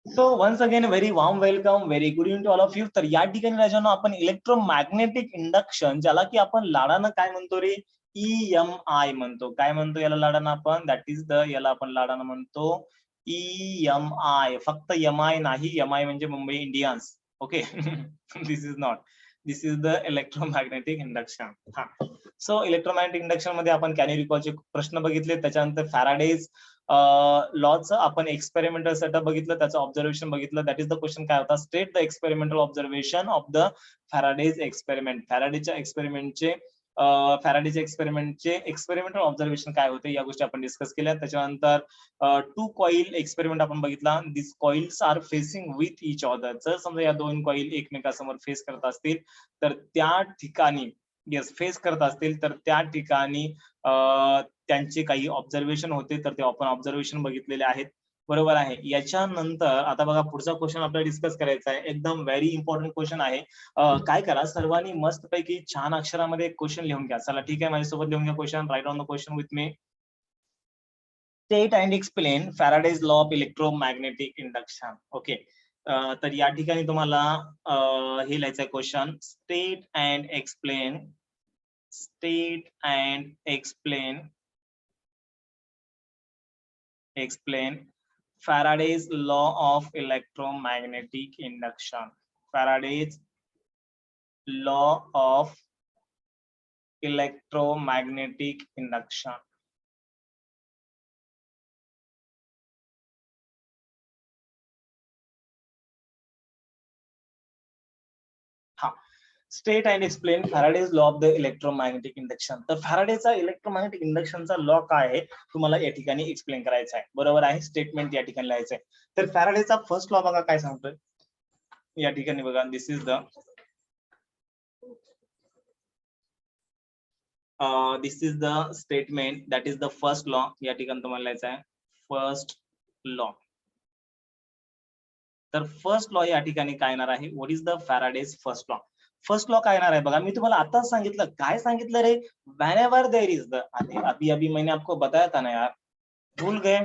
So once again very warm welcome, very good evening to all of you. तर या ठिकाणी राजांनो आपण electromagnetic induction, ज्याला की आपण लाडानं काय म्हणतो रे, EMI म्हणतो. काय म्हणतो याला लाडानं आपण? दॅट इज द, याला आपण लाडानं म्हणतो EMI. फक्त MI नाही, MI म्हणजे Mumbai Indians. Okay. This is not, this is the electromagnetic induction. हा, सो इलेक्ट्रोमॅग्नेटिक इंडक्शन मध्ये आपण कॅन यू रिकॉलचे प्रश्न बघितले, त्याच्यानंतर फॅराडेज लॉचं आपण एक्सपेरिमेंटल सेटअप बघितलं, त्याचं ऑब्झर्वेशन बघितलं. दॅट इज द क्वेश्चन काय होता, state the experimental observation of the Faraday's experiment. फॅराडेच्या एक्सपेरिमेंटचे एक्सपेरिमेंटल ऑब्झर्वेशन काय होते, या गोष्टी आपण डिस्कस केल्या. त्याच्यानंतर टू कॉईल एक्सपेरिमेंट आपण बघितला. This coils are facing with each other. जर समजा या दोन कॉईल एकमेकांसमोर फेस करत असतील तर त्या ठिकाणी, फेस करत असतील तर त्या ठिकाणी त्यांचे काही ऑब्झर्वेशन होते, तर ते आपण ऑब्झर्वेशन बघितलेले आहेत. बरोबर आहे. याच्यानंतर आता बघा पुढचा क्वेश्चन आपल्याला डिस्कस करायचा आहे. एकदम व्हेरी इम्पॉर्टंट क्वेश्चन आहे. काय करा, सर्वांनी मस्तपैकी छान अक्षरामध्ये क्वेश्चन लिहून घ्या. चला ठीक आहे, माझ्यासोबत लिहून घ्या question. Write on the question with me. State and explain Faraday's law of electromagnetic induction. Okay. तर या ठिकाणी तुम्हाला हे लिहायचं आहे question. State and explain Faraday's law of electromagnetic induction. Faraday's law of electromagnetic induction. हा, state and explain Faraday's law of the electromagnetic induction. तर फॅराडेचा electromagnetic इंडक्शनचा law काय आहे तुम्हाला या ठिकाणी एक्सप्लेन करायचा आहे. बरोबर आहे. स्टेटमेंट या ठिकाणी लिहायचं आहे. तर फॅराडेचा फर्स्ट लॉ बघा काय सांगतोय या ठिकाणी. बघा, this is the statement, that is the first law. या ठिकाणी तुम्हाला लिहायचं आहे फर्स्ट लॉ. तर फर्स्ट लॉ या ठिकाणी काय येणार आहे, what is the Faraday's first law. First law काय येणार आहे बघा, मी तुम्हाला आताच सांगितलं. काय सांगितलं रे, व्हेनेवर देयर इज द, अभी अभी मैंने आपको बताया था ना यार, भूल गए.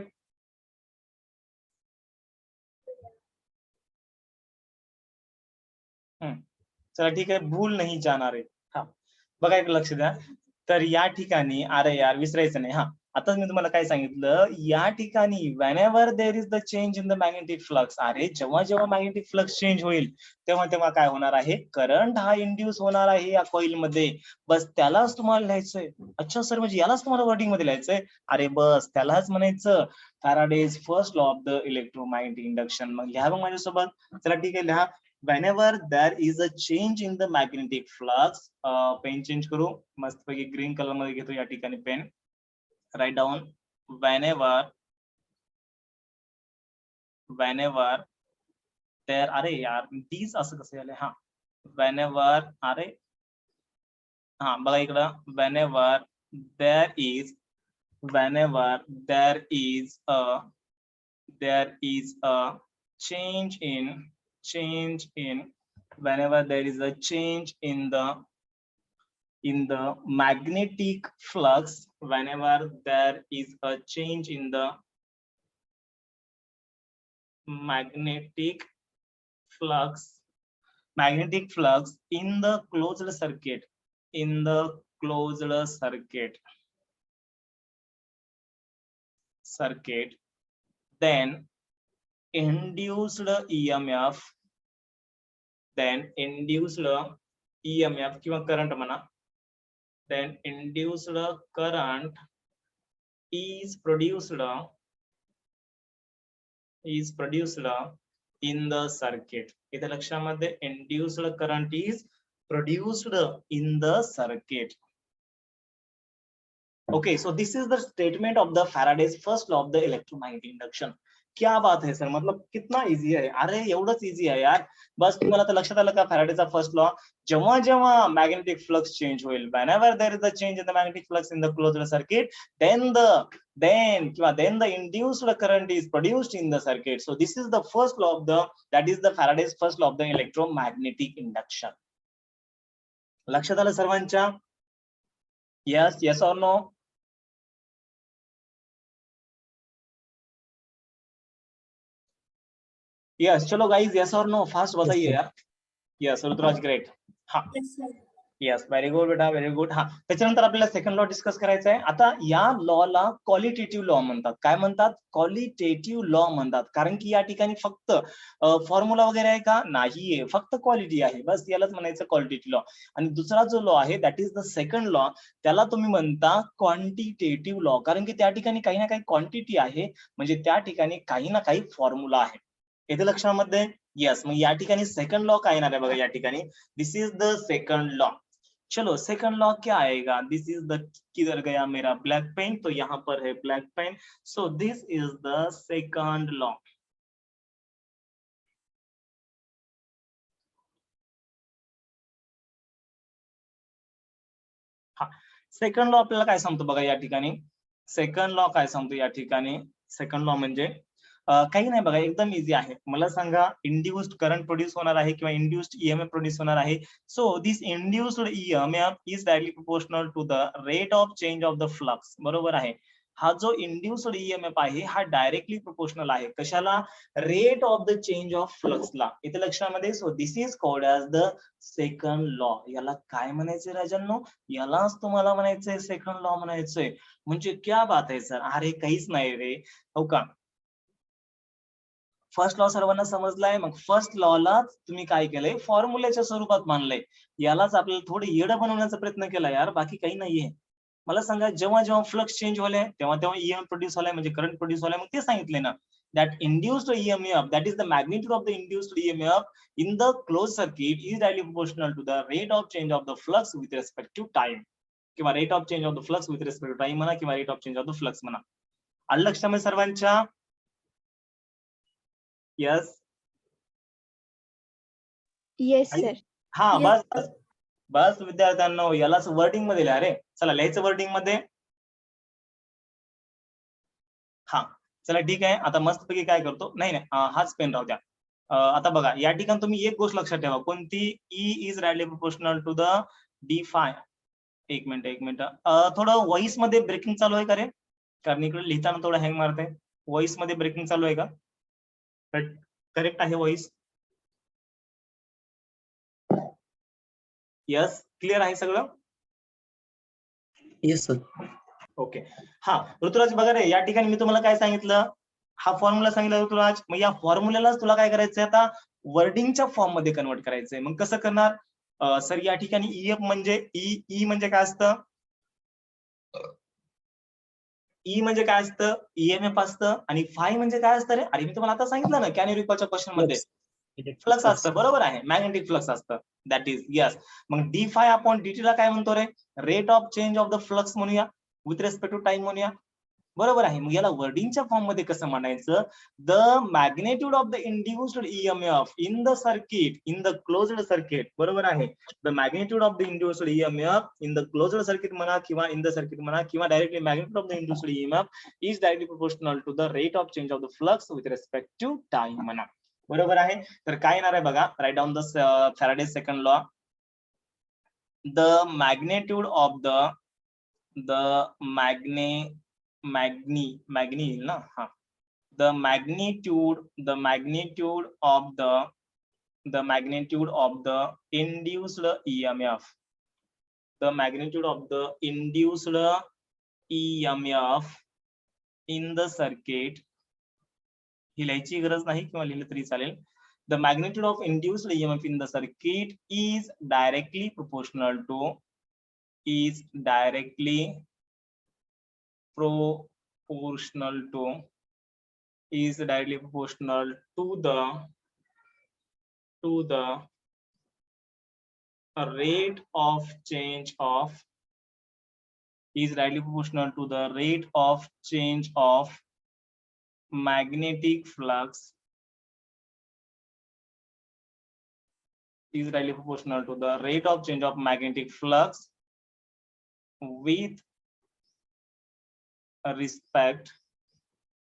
चला ठीक आहे, भूल नाही जाणार आहे. हा, बघा एक लक्ष द्या. तर या ठिकाणी, अरे यार विसरायचं नाही. हा, आता मी तुम्हाला काय सांगितलं, या ठिकाणी whenever there is the change in the magnetic flux. अरे जेव्हा जेव्हा मॅग्नेटिक फ्लक्स चेंज होईल तेव्हा तेव्हा काय होणार आहे, करंट हा इंड्यूस होणार आहे या कॉइल मध्ये. बस त्यालाच तुम्हाला लिहायचंय. अच्छा सर, म्हणजे यालाच तुम्हाला वर्डिंग मध्ये लिहायचंय. अरे बस त्यालाच म्हणायचं Faraday's first law of the electromagnetic induction. मग लिहा मग माझ्यासोबत. चला ठीक आहे, लिहा. Whenever there is a change in the magnetic flux, pen change करू, मस्त पैकी ग्रीन कलर मध्ये घेतो या ठिकाणी pen. Write down. whenever there, अरे यार these असं कसं झालंय. हा, whenever, अरे हा बघा इकडं, whenever there is a change in whenever there is a change in the magnetic flux, whenever there is a change in the magnetic flux in the closed circuit, then induced EMF किंवा current म्हणा, then induced current is produced in the circuit. इथे लक्षामध्ये, induced current is produced in the circuit. Okay, so this is the statement of the Faraday's first law of the electromagnetic induction. क्या बात है sir, मतलब कितना easy आहे. अरे एवढंच इजी आहे यार. बस तुम्हाला तर लक्षात आलं का फॅराडेचा फर्स्ट लॉ, जेव्हा जेव्हा मॅग्नेटिक फ्लक्स चेंज होईल, whenever there is a change in the magnetic flux in the closed circuit, then the induced current is produced in the circuit. So this is the first law of that is the Faraday's first law of the electromagnetic induction. लक्षात आलं सर्वांच्या? yes or no? Yes, चलो guys, yes और no fast बताइए यार. Yes Ruturaj, great. हा, yes, very good बेटा, very good. हा, त्याच्यानंतर आपल्याला सेकंड लॉ डिस्कस करायचा आहे. आता या लॉला क्वालिटेटिव्ह लॉ म्हणतात. काय म्हणतात? क्वालिटेटिव्ह लॉ म्हणतात. कारण की या ठिकाणी फक्त फॉर्म्युला वगैरे आहे का? नाहीये, फक्त क्वालिटी आहे, बस यालाच म्हणायचं क्वालिटेटिव्ह लॉ. आणि दुसरा जो लॉ आहे that is the second law, त्याला तुम्ही म्हणता क्वांटिटेटिव्ह लॉ. कारण की त्या ठिकाणी काही ना काही क्वांटिटी आहे, म्हणजे त्या ठिकाणी काही ना काही फॉर्म्युला आहे. येते लक्षामध्ये? येस. मग या ठिकाणी सेकंड लॉ काय येणार आहे बघा या ठिकाणी. दिस इज द सेकंड लॉ. चलो सेकंड लॉ क्या आएगा? दिस इज द, किधर गया मेरा ब्लैक पेन? तो यहाँ पर है black pen. So this is the second law. हा, सेकंड लॉ आपल्याला काय सांगतो बघा या ठिकाणी. सेकंड लॉ काय सांगतो या ठिकाणी? सेकंड लॉ म्हणजे काही नाही बघा, एकदम इझी आहे. मला सांगा, इंड्युस्ड करंट प्रोड्यूस होणार आहे किंवा इंड्युस्ड ईएमएफ प्रोड्यूस होणार आहे. So this induced EMF is directly proportional to the rate of change of the flux. बरोबर आहे. हा जो इंड्युस्ड ईएमएफ आहे हा डायरेक्टली प्रोपोर्शनल आहे. कशाला? Rate of the change of फ्लक्सला. इथे लक्षामध्ये. So this is called as the second law. याला काय म्हणायचंय राजांनो? यालाच तुम्हाला म्हणायचंय सेकंड लॉ म्हणायचंय. म्हणजे क्या बात आहे सर. अरे काहीच नाही रे, हो का. फर्स्ट लॉ सर्वांना समजलाय. मग फर्स्ट लॉला तुम्ही काय केलंय? फॉर्म्युल्याच्या स्वरूपात मानलंय. यालाच आपल्याला थोडं येडं बनवण्याचा प्रयत्न केला यार, बाकी काही नाहीये. मला सांगा, जेव्हा जेव्हा फ्लक्स चेंज होले तेव्हा तेव्हा ईएमएफ प्रोड्यूस होलाय, म्हणजे करंट प्रोड्यूस होलाय. मग ते सांगितलंय ना, that induced EMF, that is the magnitude of the induced EMF in the closed circuit is directly proportional to the rate of change of the flux with respect to time. किंवा rate of change of the flux with respect to time म्हणा, किंवा rate of change of the flux म्हणा. आलं लक्षामध्ये सर्वांच्या? Yes. Yes sir. हा, बस बस बस विद्यार्थ्यांनो, यालाच वर्डिंग मध्ये लिहा रे. चला लिहायचं वर्डिंग मध्ये. हा, चला ठीक आहे. आता मस्तपैकी काय करतो, नाही नाही हाच पेन राहू द्या. आता बघा या ठिकाणी तुम्ही एक गोष्ट लक्षात ठेवा, कोणती? E is directly proportional to the D phi. एक मिनिट एक मिनिट, थोडं व्हॉइस मध्ये ब्रेकिंग चालू आहे का रे? कारण इकडे लिहिताना थोडं हँग मारते. व्हॉइस मध्ये ब्रेकिंग चालू आहे का? करेक्ट आहे व्हॉइस? यस, क्लिअर आहे सगळं? Yes sir. ओके. हा ऋतुराज, बघा रे, या ठिकाणी मी तुम्हाला काय सांगितलं? हा फॉर्म्युला सांगितला ऋतुराज. मग या फॉर्म्युल्यालाच तुला काय करायचंय आता? वर्डिंगच्या फॉर्म मध्ये कन्वर्ट करायचंय. मग कसं करणार? सर या ठिकाणी ईएफ म्हणजे ई म्हणजे काय असतं? ई म्हणजे काय असतं? ईएमएफ असतं. आणि फाय म्हणजे काय असतं रे? अरे मी तुम्हाला आता सांगितलं ना कॅनोरिकॉच्या क्वेश्चन मध्ये. फ्लक्स असतं, बरोबर आहे, मॅग्नेटिक फ्लक्स असतं. That is yes. मग डी फाय अपॉन डीटी ला काय म्हणतो रे? Rate of change of the flux म्हणूया, विथ रेस्पेक्ट टू टाइम म्हणूया. बरोबर आहे. मग याला वर्डिंगच्या फॉर्म मध्ये कसं म्हणायचं? The magnitude of the induced EMF in the circuit, in the closed circuit. बरोबर आहे. The magnitude of the induced EMF in the closed circuit म्हणा, किंवा इन द सर्किट म्हणा, किंवा directly magnitude of the induced EMF is directly proportional to the rate of change of the flux with respect to time म्हणा. बरोबर आहे. तर काय येणार आहे बघा, write down the Faraday second law. The magnitude of the magni ना, हा, the magnitude of the induced EMF, the magnitude of the induced EMF in the circuit. ही लिहायची गरज नाही किंवा लिहिलं तरी चालेल. The magnitude of induced EMF in the circuit is directly proportional to is directly proportional to the rate of change of magnetic flux, is directly proportional to the rate of change of magnetic flux with respect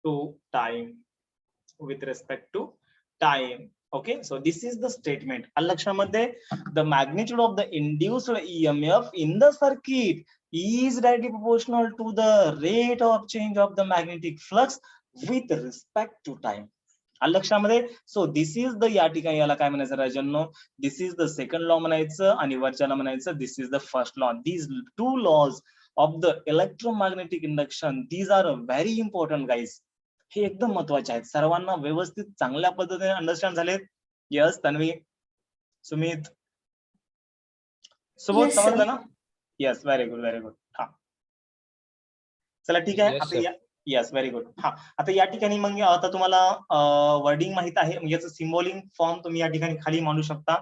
to time, okay. So this is the statement. लक्षामध्ये, the magnitude of the induced EMF in the circuit is directly proportional to the rate of change of the magnetic flux with respect to time. लक्षामध्ये. So this is the, या ठिकाणी याला काय म्हणायचं राजांनो, this is the second law म्हणायचं आणि वरच्याला म्हणायचं this is the first law. These two laws of the electromagnetic induction, these are very important guys. हे एकदम महत्वाचे आहेत. सर्वांना व्यवस्थित चांगल्या पद्धतीने अंडरस्टँड झालेत? Yes Tanvi, Sumit, Subodh, Yes, sir. समजलं ना? Yes, very good very good. हा चला ठीक आहे. Yes, आता sir. या, यस व्हेरी गुड. हा आता या ठिकाणी मग आता तुम्हाला वर्डिंग माहित आहे, म्हणजे याचं सिम्बॉलिक फॉर्म तुम्ही या ठिकाणी खाली मांडू शकता.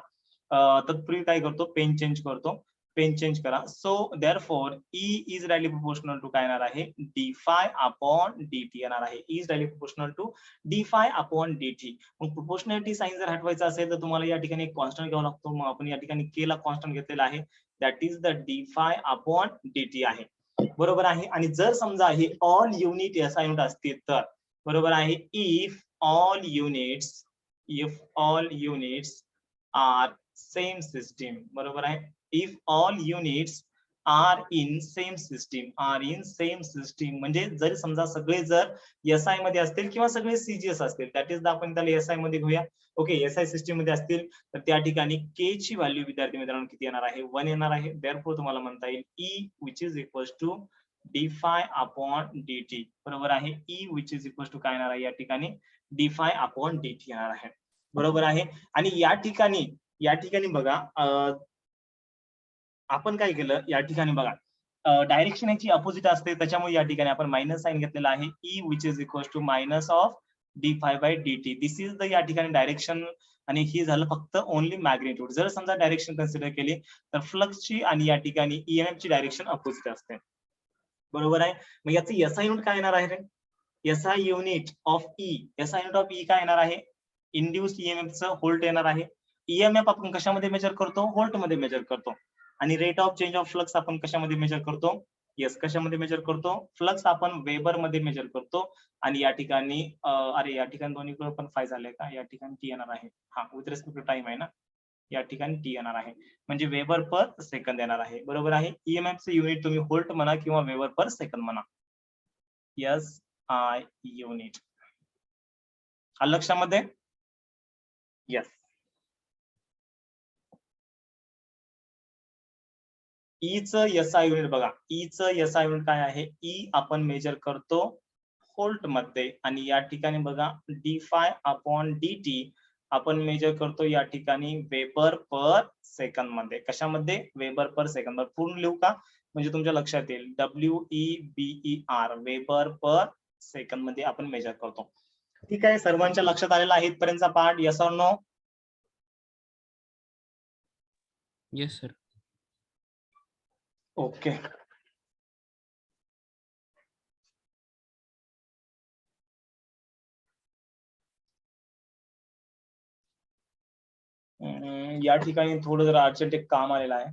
तत्पूर्वी काय करतो, पेन चेंज करतो. पेन चेंज करा. So therefore E is directly proportional to काय येणार आहे, d5 अपॉन dt येणार आहे. E is directly proportional to d5 upon dt. मग प्रोपोर्शनॅलिटी साइन जर हटवायचं असेल तर तुम्हाला या ठिकाणी कॉन्स्टंट घ्यावा लागतो. मग आपण या ठिकाणी k ला कॉन्स्टंट घेतलेला आहे, that is the d5 upon dt आहे. बरोबर आहे. आणि जर समजा हे ऑल युनिट SI युनिट असतील तर बरोबर आहे, if all units are same system, बरोबर आहे. If all units are in same system, म्हणजे जर समजा सगळे जर SI मध्ये असतील किंवा सगळे CGS असतील, दॅट इज आपण त्याला SI मध्ये घेऊया. ओके, SI सिस्टीम मध्ये असतील तर त्या ठिकाणी k ची व्हॅल्यू विद्यार्थी मित्रांनो किती येणार आहे, 1 येणार आहे. देअरफॉर तुम्हाला म्हणता येईल E which is equals to d5 upon dt, बरोबर आहे. E which is equals to काय येणार आहे या ठिकाणी, d5 अपॉन dt येणार आहे, बरोबर आहे. आणि या ठिकाणी बघा, आपण काय केलं या ठिकाणी बघा, डायरेक्शन याची अपोजिट असते, त्याच्यामुळे या ठिकाणी आपण मायनस साइन घेतलेला आहे. E which is equals to minus of d5 by dt. This is the या ठिकाणी डायरेक्शन, आणि ही झालं फक्त ओनली मॅग्निट्यूड. जर समजा डायरेक्शन कन्सिडर केली तर फ्लक्सची आणि या ठिकाणी EMF ची डायरेक्शन अपोजिट असते, बरोबर आहे. मग याचं SI युनिट काय येणार आहे रे, SI unit of E, SI unit of E काय येणार आहे, इंड्यूस्ड EMF चं व्होल्ट येणार आहे. EMF आपण कशामध्ये मेजर करतो, व्होल्ट मध्ये मेजर करतो. आणि rate of change of flux आपण कशामध्ये मेजर करतो, यस कशामध्ये मेजर करतो, फ्लक्स आपण वेबर मध्ये मेजर करतो. आणि या ठिकाणी अरे या ठिकाणी दोन्हीकडे पण 5 झाले का, या ठिकाणी टी येणार आहे. हा विथ रिस्पेक्ट टू टाइम आहे ना, या ठिकाणी टी येणार आहे, म्हणजे वेबर पर सेकंद येणार आहे, बरोबर आहे. EMF चे युनिट तुम्ही व्होल्ट म्हणा किंवा वेबर पर सेकंद म्हणा. यस आय युनिट, लक्षामध्ये. यस, E चं SI युनिट बघा, E चं SI युनिट काय आहे, E आपण मेजर करतो व्होल्ट मध्ये, आणि या ठिकाणी बघा d5 अपॉन dt आपण मेजर करतो या ठिकाणी वेबर पर सेकंद मध्ये. कशामध्ये, वेबर पर सेकंद. पूर्ण लिहू का, म्हणजे तुमच्या लक्षात येईल. WEBER, वेबर पर सेकंद मध्ये आपण मेजर करतो. ठीक आहे, सर्वांच्या लक्षात आलेला आहे इथपर्यंतचा part, yes or no? Yes, sir. Okay. या ठिकाणी थोडं जरा अर्जंट एक काम आलेलं आहे.